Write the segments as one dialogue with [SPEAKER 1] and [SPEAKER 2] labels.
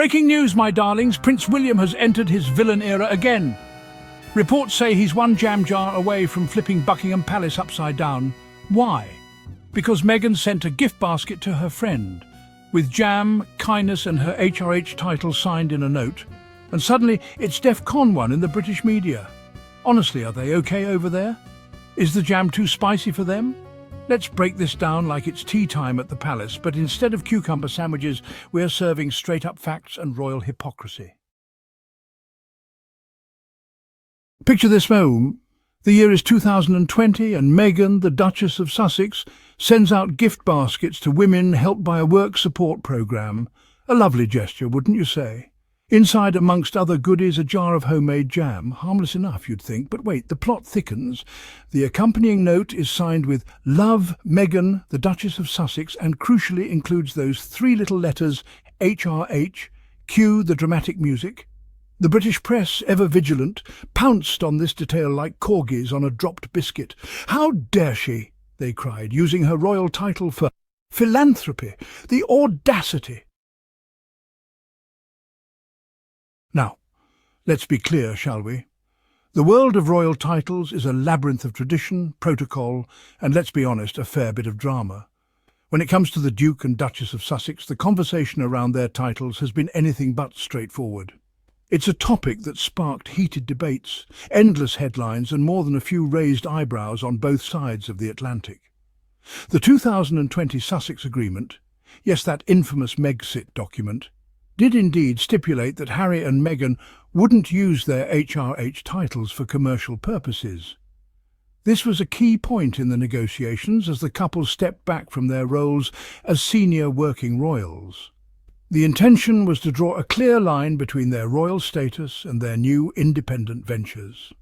[SPEAKER 1] Breaking news, my darlings. Prince William has entered his villain era again. Reports say he's one jam jar away from flipping Buckingham Palace upside down. Why? Because Meghan sent a gift basket to her friend, with jam, kindness and her HRH title signed in a note. And suddenly it's DEFCON 1 in the British media. Honestly, are they okay over there? Is the jam too spicy for them? Let's break this down like it's tea time at the palace, but instead of cucumber sandwiches, we're serving straight-up facts and royal hypocrisy. Picture this moment. The year is 2020 and Meghan, the Duchess of Sussex, sends out gift baskets to women helped by a work support programme. A lovely gesture, wouldn't you say? Inside, amongst other goodies, a jar of homemade jam. Harmless enough, you'd think, but wait, the plot thickens. The accompanying note is signed with "Love, Meghan, the Duchess of Sussex," and crucially includes those three little letters, HRH, cue the dramatic music. The British press, ever vigilant, pounced on this detail like corgis on a dropped biscuit. "How dare she?" they cried, using her royal title for philanthropy. The audacity! Now, let's be clear, shall we? The world of royal titles is a labyrinth of tradition, protocol, and let's be honest, a fair bit of drama. When it comes to the Duke and Duchess of Sussex, the conversation around their titles has been anything but straightforward. It's a topic that sparked heated debates, endless headlines, and more than a few raised eyebrows on both sides of the Atlantic. The 2020 Sussex Agreement, yes, that infamous Megxit document, did indeed stipulate that Harry and Meghan wouldn't use their HRH titles for commercial purposes. This was a key point in the negotiations as the couple stepped back from their roles as senior working royals. The intention was to draw a clear line between their royal status and their new independent ventures.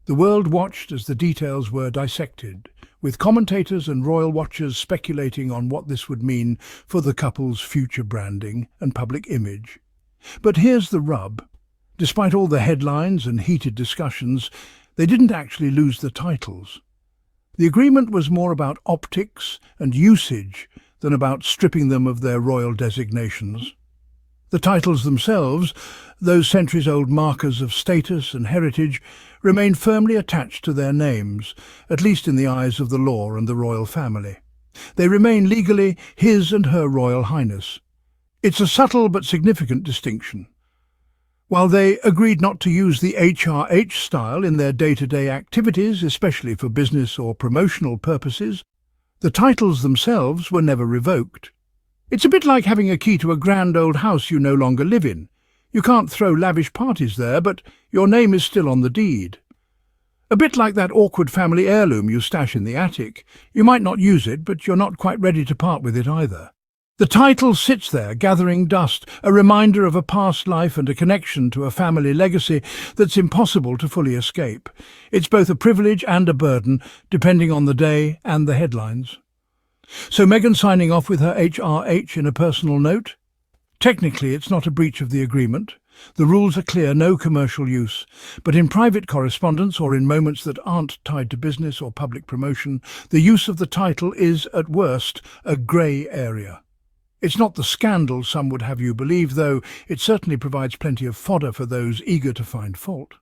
[SPEAKER 1] The world watched as the details were dissected, with commentators and royal watchers speculating on what this would mean for the couple's future branding and public image. But here's the rub. Despite all the headlines and heated discussions, they didn't actually lose the titles. The agreement was more about optics and usage than about stripping them of their royal designations. The titles themselves, those centuries-old markers of status and heritage, remain firmly attached to their names, at least in the eyes of the law and the royal family. They remain legally His and Her Royal Highness. It's a subtle but significant distinction. While they agreed not to use the HRH style in their day-to-day activities, especially for business or promotional purposes, the titles themselves were never revoked. It's a bit like having a key to a grand old house you no longer live in. You can't throw lavish parties there, but your name is still on the deed. A bit like that awkward family heirloom you stash in the attic. You might not use it, but you're not quite ready to part with it either. The title sits there, gathering dust, a reminder of a past life and a connection to a family legacy that's impossible to fully escape. It's both a privilege and a burden, depending on the day and the headlines. So Meghan signing off with her HRH in a personal note? Technically, it's not a breach of the agreement. The rules are clear, no commercial use. But in private correspondence or in moments that aren't tied to business or public promotion, the use of the title is, at worst, a grey area. It's not the scandal some would have you believe, though it certainly provides plenty of fodder for those eager to find fault.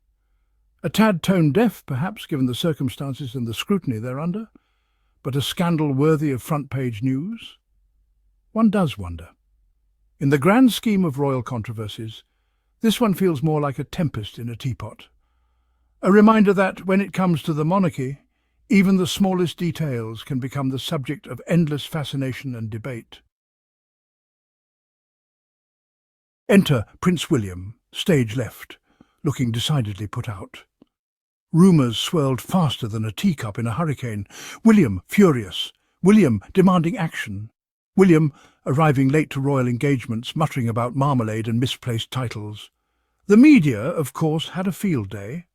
[SPEAKER 1] A tad tone-deaf, perhaps, given the circumstances and the scrutiny they're under, but a scandal worthy of front-page news? One does wonder. In the grand scheme of royal controversies, this one feels more like a tempest in a teapot. A reminder that, when it comes to the monarchy, even the smallest details can become the subject of endless fascination and debate. Enter Prince William, stage left, looking decidedly put out. Rumours swirled faster than a teacup in a hurricane. William furious. William demanding action. William arriving late to royal engagements, muttering about marmalade and misplaced titles. The media, of course, had a field day.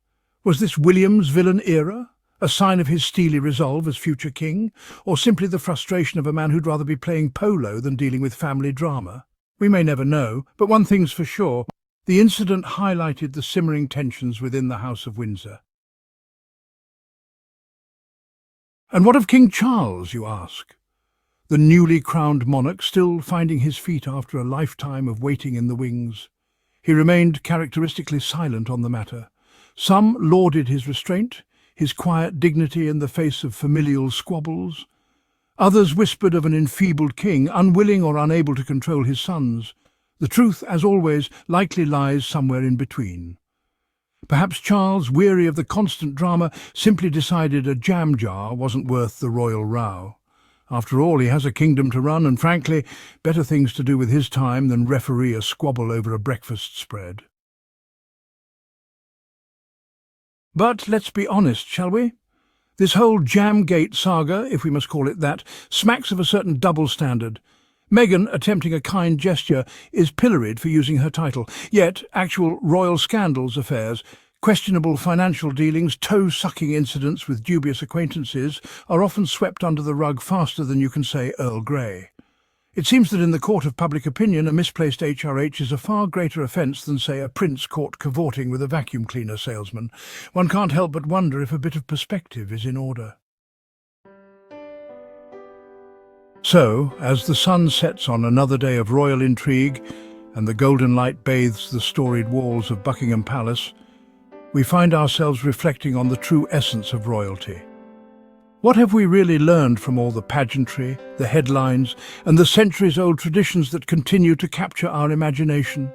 [SPEAKER 1] Was this William's villain era? A sign of his steely resolve as future king? Or simply the frustration of a man who'd rather be playing polo than dealing with family drama? We may never know, but one thing's for sure. The incident highlighted the simmering tensions within the House of Windsor. And what of King Charles, you ask? the newly crowned monarch still finding his feet after a lifetime of waiting in the wings. He remained characteristically silent on the matter. Some lauded his restraint, his quiet dignity in the face of familial squabbles. Others whispered of an enfeebled king, unwilling or unable to control his sons. The truth, as always, likely lies somewhere in between. Perhaps Charles, weary of the constant drama, simply decided a jam jar wasn't worth the royal row. After all, he has a kingdom to run and, frankly, better things to do with his time than referee a squabble over a breakfast spread. But let's be honest, shall we? This whole Jam-Gate saga, if we must call it that, smacks of a certain double standard. Meghan, attempting a kind gesture, is pilloried for using her title. Yet, actual royal scandals affairs, questionable financial dealings, toe-sucking incidents with dubious acquaintances are often swept under the rug faster than you can say Earl Grey. It seems that in the court of public opinion, a misplaced HRH is a far greater offence than, say, a prince caught cavorting with a vacuum cleaner salesman. One can't help but wonder if a bit of perspective is in order. So, as the sun sets on another day of royal intrigue and the golden light bathes the storied walls of Buckingham Palace, we find ourselves reflecting on the true essence of royalty. What have we really learned from all the pageantry, the headlines, and the centuries-old traditions that continue to capture our imagination?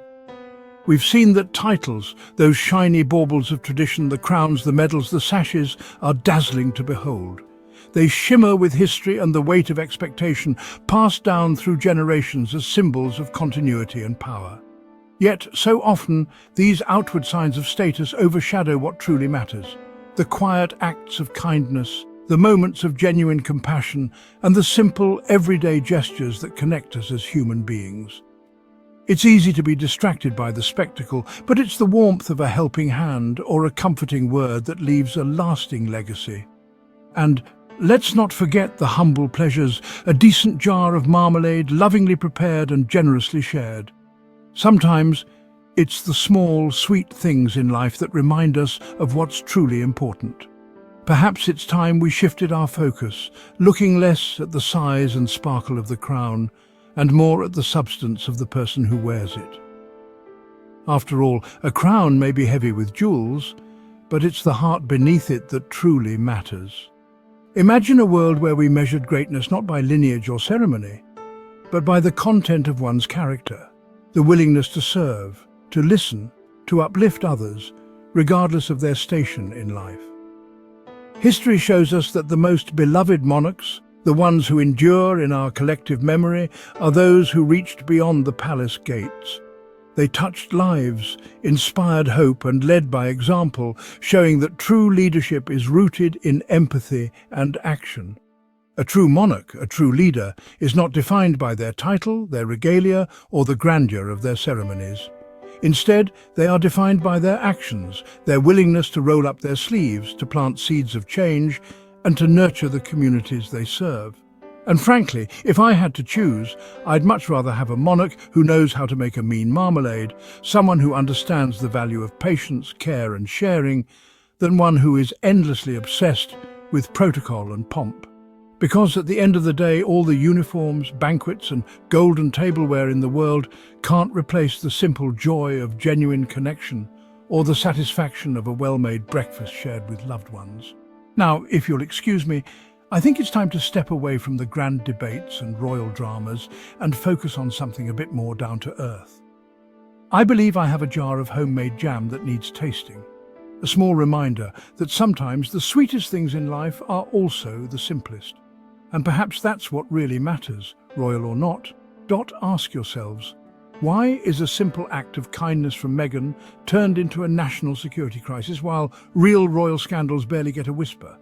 [SPEAKER 1] We've seen that titles, those shiny baubles of tradition, the crowns, the medals, the sashes, are dazzling to behold. They shimmer with history and the weight of expectation, passed down through generations as symbols of continuity and power. Yet, so often, these outward signs of status overshadow what truly matters: the quiet acts of kindness, the moments of genuine compassion, and the simple, everyday gestures that connect us as human beings. It's easy to be distracted by the spectacle, but it's the warmth of a helping hand or a comforting word that leaves a lasting legacy. And let's not forget the humble pleasures, a decent jar of marmalade, lovingly prepared and generously shared. Sometimes it's the small, sweet things in life that remind us of what's truly important. Perhaps it's time we shifted our focus, looking less at the size and sparkle of the crown and more at the substance of the person who wears it. After all, a crown may be heavy with jewels, but it's the heart beneath it that truly matters. Imagine a world where we measured greatness not by lineage or ceremony, but by the content of one's character, the willingness to serve, to listen, to uplift others, regardless of their station in life. History shows us that the most beloved monarchs, the ones who endure in our collective memory, are those who reached beyond the palace gates. They touched lives, inspired hope, and led by example, showing that true leadership is rooted in empathy and action. A true monarch, a true leader, is not defined by their title, their regalia, or the grandeur of their ceremonies. Instead, they are defined by their actions, their willingness to roll up their sleeves, to plant seeds of change, and to nurture the communities they serve. And frankly, if I had to choose, I'd much rather have a monarch who knows how to make a mean marmalade, someone who understands the value of patience, care, and sharing, than one who is endlessly obsessed with protocol and pomp. Because at the end of the day, all the uniforms, banquets, and golden tableware in the world can't replace the simple joy of genuine connection or the satisfaction of a well-made breakfast shared with loved ones. Now, if you'll excuse me, I think it's time to step away from the grand debates and royal dramas and focus on something a bit more down to earth. I believe I have a jar of homemade jam that needs tasting. A small reminder that sometimes the sweetest things in life are also the simplest. And perhaps that's what really matters, royal or not. Ask yourselves, why is a simple act of kindness from Meghan turned into a national security crisis while real royal scandals barely get a whisper?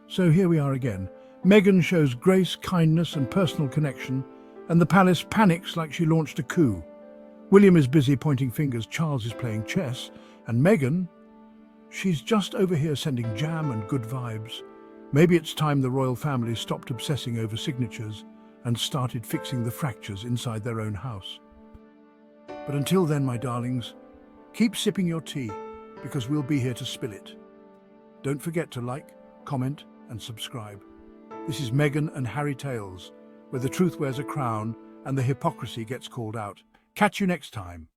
[SPEAKER 1] So here we are again. Meghan shows grace, kindness and personal connection, and the palace panics like she launched a coup. William is busy pointing fingers, Charles is playing chess, and Meghan, she's just over here sending jam and good vibes. Maybe it's time the royal family stopped obsessing over signatures and started fixing the fractures inside their own house. But until then, my darlings, keep sipping your tea, because we'll be here to spill it. Don't forget to like, comment and subscribe. This is Meghan and Harry Tales, where the truth wears a crown and the hypocrisy gets called out. Catch you next time.